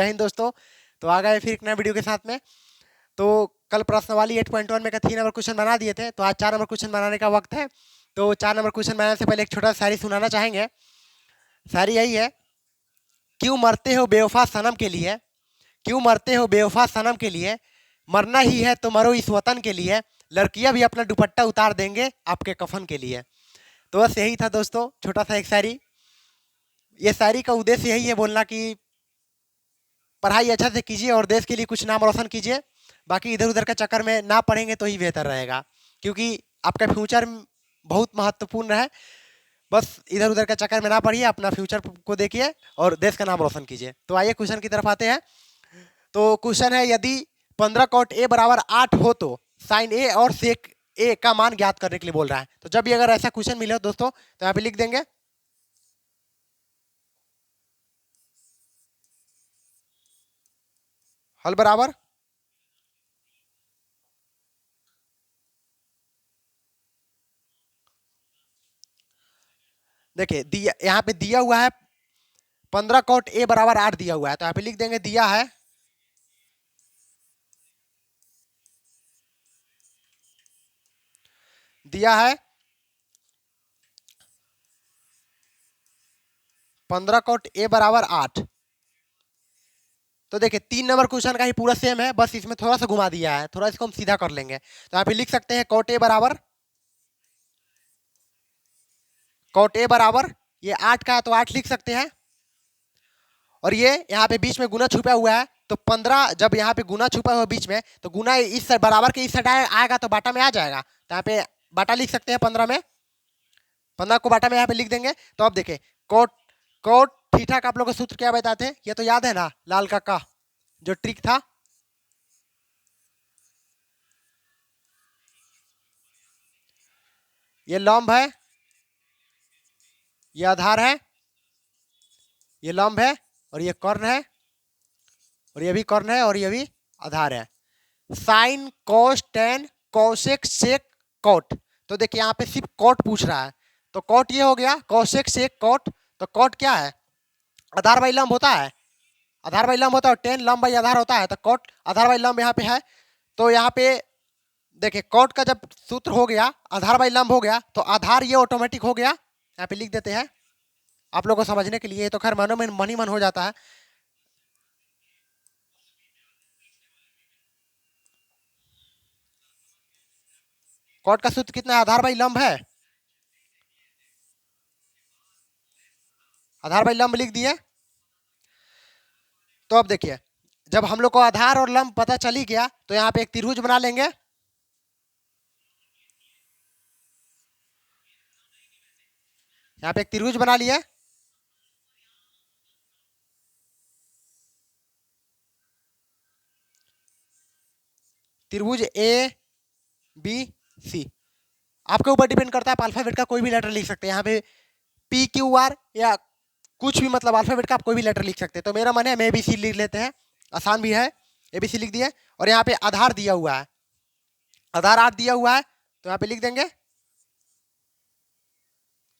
जय हिंद दोस्तों। तो आ गए फिर एक नए वीडियो के साथ में। तो कल प्रश्नवाली 8.1 में का 3 नंबर क्वेश्चन बना दिए थे, तो आज 4 नंबर क्वेश्चन बनाने का वक्त है। तो 4 नंबर क्वेश्चन बनाने से पहले एक छोटा शायरी सुनाना चाहेंगे। शायरी यही है, क्यों मरते हो बेवफा सनम के लिए, क्यों मरते हो बेवफा सनम के लिए, मरना ही है तो मरो इस वतन के लिए, लड़कियां भी अपना दुपट्टा उतार देंगे आपके कफन के लिए। तो बस यही था दोस्तों, छोटा सा एक शायरी। ये शायरी का उद्देश्य यही है बोलना कि पढ़ाई अच्छा से कीजिए और देश के लिए कुछ नाम रोशन कीजिए। बाकी इधर उधर का चक्कर में ना पढ़ेंगे तो ही बेहतर रहेगा, क्योंकि आपका फ्यूचर बहुत महत्वपूर्ण है। बस इधर उधर का चक्कर में ना पढ़िए, अपना फ्यूचर को देखिए और देश का नाम रोशन कीजिए। तो आइए क्वेश्चन की तरफ आते हैं। तो क्वेश्चन है, यदि 15 कॉट ए बराबर 8 हो तो साइन ए और सेक ए का मान ज्ञात करने के लिए बोल रहा है। तो जब भी अगर ऐसा क्वेश्चन मिले हो दोस्तों, तो यहाँ पे लिख देंगे हल बराबर देखिए दिया, यहाँ पे दिया हुआ है 15 कॉट ए बराबर 8 दिया हुआ है, तो यहाँ पे लिख देंगे दिया है दिया है 15 कॉट ए बराबर 8। तो देखिए 3 नंबर क्वेश्चन का ही पूरा सेम है, बस इसमें थोड़ा सा घुमा दिया है, थोड़ा इसको हम सीधा कर लेंगे। तो यहाँ पे लिख सकते हैं कॉट ए बराबर ये 8 का है तो 8 लिख सकते हैं। और ये यहाँ पे बीच में गुना छुपा हुआ है, तो 15 जब यहाँ पे गुना छुपा हुआ बीच में, तो गुना इस साइड बराबर के इस साइड आएगा तो बाटा में आ जाएगा। तो यहाँ पे बाटा लिख सकते हैं 15 में, 15 को बाटा में यहाँ पे लिख देंगे। तो अब देखिए कोट कोट थीटा का आप लोग को सूत्र क्या बताते हैं, ये तो याद है ना, लाल का जो ट्रिक था। ये लंब है, ये आधार है, ये लंब है, और ये कर्ण है, और ये भी कर्ण है, और ये भी आधार है। Sine cos tan cosec sec cot. तो देखिए यहाँ पे सिर्फ कॉट पूछ रहा है, तो कॉट ये हो गया, कोसेक सेक कॉट। तो कॉट क्या है, आधार बाई लंब होता है, आधार बाई लंब होता है, और टेन लंब बाई आधार होता है। तो कॉट आधार बाई लंब यहाँ पे है। तो यहाँ पे देखिए कॉट का जब सूत्र हो गया, आधार बाई लंब हो गया, तो आधार ये ऑटोमेटिक हो गया। यहाँ पे लिख देते हैं आप लोगों को समझने के लिए, तो खैर मनो में मन ही मन हो जाता है। कॉट का सूत्र कितना है, आधार बाई लंब है, आधार बाई लंब लिख दिए। तो अब देखिए जब हम लोग को आधार और लंब पता चल ही गया, तो यहाँ पे एक त्रिभुज बना लेंगे। यहाँ पे एक त्रिभुज बना लिए, त्रिभुज ए बी सी। आपके ऊपर डिपेंड करता है, आप अल्फाबेट का कोई भी लेटर लिख सकते हैं। यहाँ पे पी क्यू आर या कुछ भी, मतलब अल्फाबेट का आप कोई भी लेटर लिख सकते हैं। तो मेरा मन है हम ए बी सी लिख लेते हैं, आसान भी है, ए बी सी लिख दिए। और यहाँ पे आधार दिया हुआ है, आधार 8 दिया हुआ है, तो यहाँ पे लिख देंगे।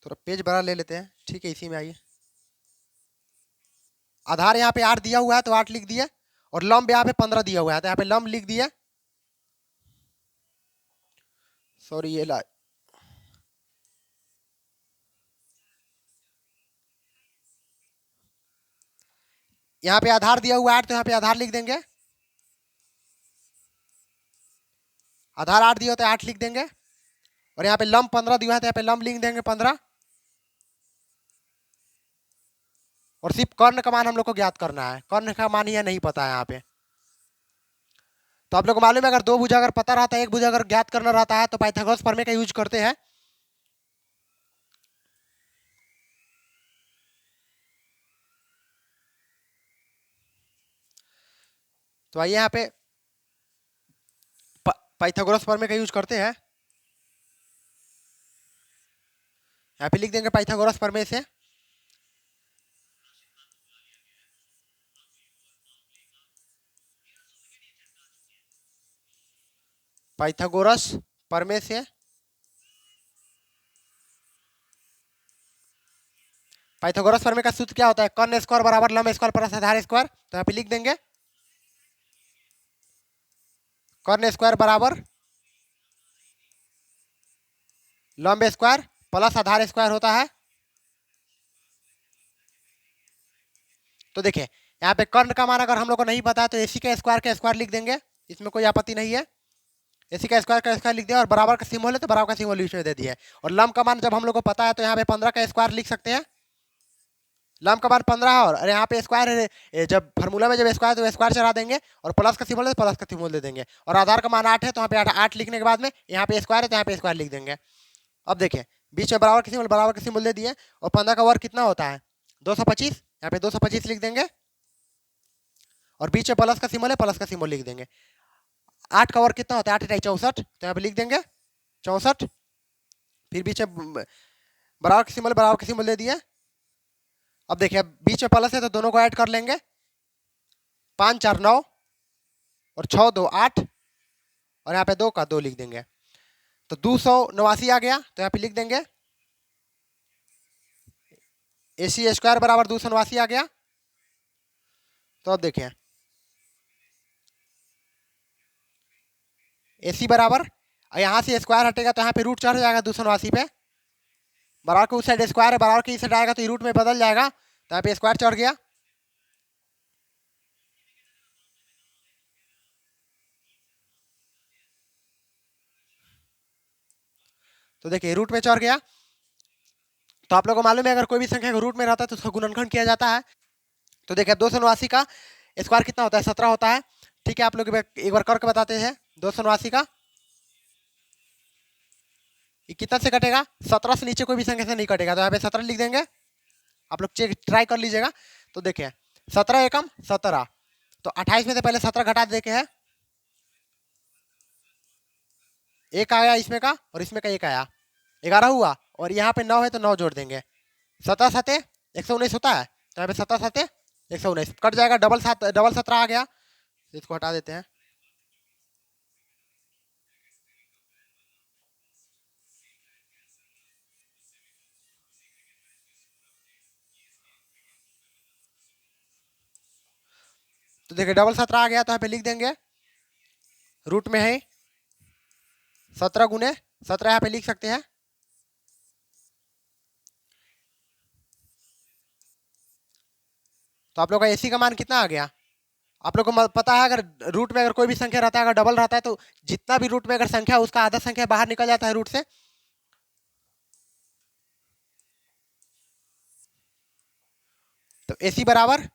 थोड़ा पेज बड़ा ले लेते हैं, ठीक है, इसी में आइए। आधार यहाँ पे 8 दिया हुआ है तो 8 लिख दिए, और लंब यहाँ पे 15 दिया हुआ है, तो यहाँ पे लंब लिख दिए। सॉरी ये ला, यहाँ पे आधार दिया हुआ है 8, तो यहाँ पे आधार लिख देंगे। आधार 8 दिया होता है 8 लिख देंगे, और यहाँ पे लंब 15 दिया है तो यहाँ पे लंब लिख देंगे 15। और सिर्फ कर्ण का मान हम लोग को ज्ञात करना है, कर्ण का मान यह नहीं पता है यहाँ पे। तो आप लोग को मालूम है, अगर दो भुजा अगर पता रहता है, एक भुजा अगर ज्ञात करना रहता है, तो पाइथागोरस प्रमेय का यूज करते हैं। तो आइए यहाँ पे पाइथागोरस प्रमेय का यूज करते हैं। यहाँ पे लिख देंगे पाइथागोरस प्रमेय से, पाइथागोरस प्रमेय से पाइथागोरस प्रमेय का सूत्र क्या होता है? कर्ण स्क्वायर बराबर लंब स्क्वायर प्लस आधार स्क्वायर। तो यहाँ पे लिख देंगे कर्ण स्क्वायर बराबर लंब स्क्वायर प्लस आधार स्क्वायर होता है। तो देखिए यहाँ पे कर्ण का मान अगर हम लोग को नहीं पता है तो एसी का स्क्वायर लिख देंगे, इसमें कोई आपत्ति नहीं है। एसी का स्क्वायर लिख दिया और बराबर का सिंबल है तो बराबर का सिंबल बीच में दे दिया है। और लंब का मान जब हम लोग को पता है तो यहाँ पे 15 का स्क्वायर लिख सकते हैं। लंब का मान 15 है और यहाँ पे स्क्वायर है, जब फार्मूला में जब स्क्वायर तो स्क्वायर चढ़ा देंगे और प्लस का सिंबल है तो प्लस का सिंबल दे देंगे। और आधार का मान 8 है तो यहाँ पे 8 लिखने के बाद में यहाँ पे स्क्वायर है तो यहाँ पे स्क्वायर लिख देंगे। अब देखिए बीच में बराबर का सिंबल दे दिए और 15 का वर्ग कितना होता है? 225। यहाँ पे 225 लिख देंगे और बीच में प्लस का सिंबल है, प्लस का सिंबल लिख देंगे। 8 का वर्ग कितना होता है? 8 × 64, तो यहाँ पे लिख देंगे 64। फिर बीच में बराबर का सिंबल दे दिए। अब देखिए बीच में प्लस है तो दोनों को ऐड कर लेंगे। 5 4 9 और 6 2 8 और यहाँ पे 2 का 2 लिख देंगे। तो 289 आ गया तो यहाँ पे लिख देंगे एसी स्क्वायर बराबर 289 आ गया। तो अब देखिए एसी बराबर यहाँ से स्क्वायर हटेगा तो यहाँ पे रूट चढ़ जाएगा 289 पे। बराबर के उस साइड स्क्वायर है, बराबर के इस साइड आएगा तो रूट में बदल जाएगा तो यहाँ पे स्क्वायर चढ़ गया। तो देखिए रूट में चढ़ गया। तो आप लोगों को मालूम है अगर कोई भी संख्या रूट में रहता है तो उसका गुणनखंड किया जाता है। तो देखिए 289 का स्क्वायर कितना होता है? 17 होता है। ठीक है आप लोग एक बार करके बताते हैं। 289 का ये कितना से कटेगा? 17 से नीचे कोई भी संख्या से नहीं कटेगा तो यहाँ पे 17 लिख देंगे। आप लोग चेक ट्राई कर लीजिएगा। तो देखिए 17 एकम 17, तो 28 में से पहले 17 घटा देके है, एक आया इसमें का और इसमें का एक आया, 11 हुआ। और यहाँ पे 9 है तो 9 जोड़ देंगे। 17 7 119 होता है तो यहाँ पे 17 7 119 कट जाएगा। डबल 17 आ गया, इसको हटा देते हैं। तो देखिए डबल 17 आ गया तो यहाँ पे लिख देंगे रूट में है 17 गुने 17 यहाँ पे लिख सकते हैं। तो आप लोग का एसी का मान कितना आ गया? आप लोग को पता है अगर रूट में अगर कोई भी संख्या रहता है, अगर डबल रहता है तो जितना भी रूट में अगर संख्या उसका आधा संख्या बाहर निकल जाता है रूट से। तो एसी बराबर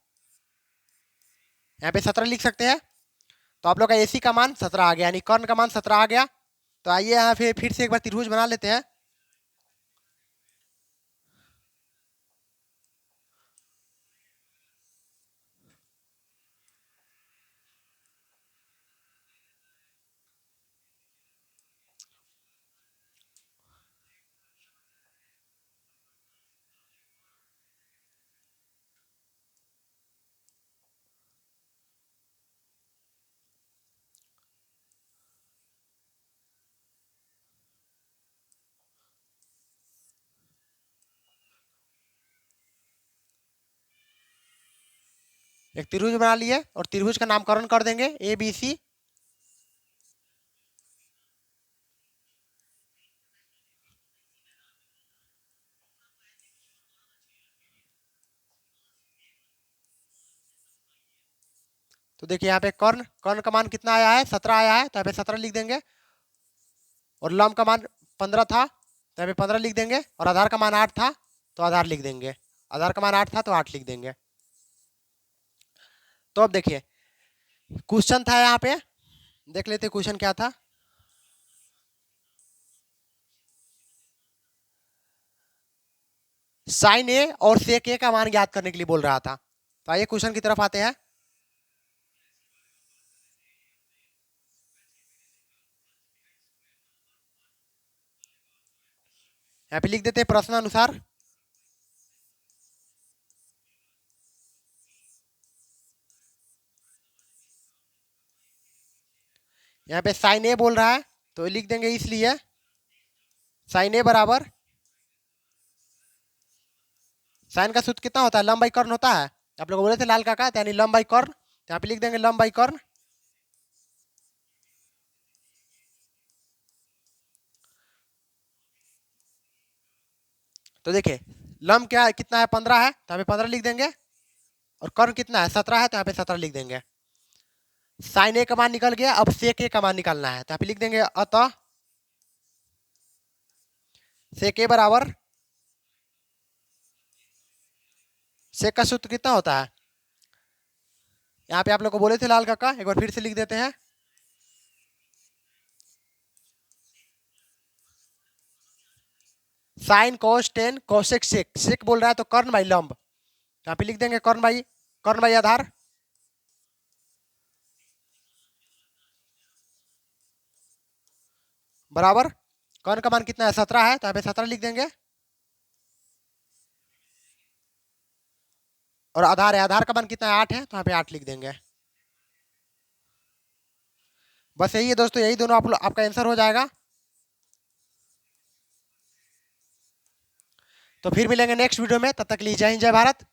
यहाँ पे 17 लिख सकते हैं। तो आप लोग का एसी का मान 17 आ गया, यानी कर्ण का मान 17 आ गया। तो आइए यहाँ फिर से एक बार त्रिभुज बना लेते हैं। एक त्रिभुज बना लिए और त्रिभुज का नामकरण कर देंगे ABC। तो देखिए यहाँ पे कर्ण कर्ण का मान कितना आया है? 17 आया है तो यहाँ पे 17 लिख देंगे। और लंब का मान 15 था तो यहाँ पे 15 लिख देंगे। और आधार का मान 8 था तो आधार लिख देंगे। आधार का मान 8 था तो 8 लिख देंगे। तो अब देखिए क्वेश्चन था यहाँ पे, देख लेते क्वेश्चन क्या था। साइन ए और सेक ए का मान ज्ञात करने के लिए बोल रहा था। तो आइए क्वेश्चन की तरफ आते हैं। यहाँ पे लिख देते हैं प्रश्न अनुसार। यहाँ पे साइन ए बोल रहा है तो लिख देंगे इसलिए साइन ए बराबर साइन का सूत्र कितना होता है, लंब बाई कर्ण होता है। आप लोग बोले थे लाल काका, यानी लंब बाई कर्ण, तो यहाँ पे लिख देंगे लंब बाई कर्ण। तो देखिए लंब क्या कितना है, 15 है, तो यहाँ पे 15 लिख देंगे। और कर्ण कितना है, 17 है, तो यहाँ पे 17 लिख देंगे। साइन ए का मान निकल गया, अब सेक ए का मान निकालना है, तो यहाँ पे लिख देंगे अतः सेक ए बराबर, सेक का सूत्र कितना होता है, यहाँ पे आप लोग को बोले थे लाल काका, एक बार फिर से लिख देते हैं। Sine cos tan cosec sec, sec बोल रहा है तो कर्ण बाई लंब, यहाँ पे लिख देंगे कर्ण बाई आधार। बराबर कर्ण का मान कितना है, 17 है, तो यहाँ पे 17 लिख देंगे। और आधार है, आधार का मान कितना है, 8 है, तो यहाँ पे 8 लिख देंगे। बस यही है दोस्तों, यही दोनों आपका आंसर हो जाएगा। तो फिर मिलेंगे नेक्स्ट वीडियो में, तब तक के लिए जय हिंद जय भारत।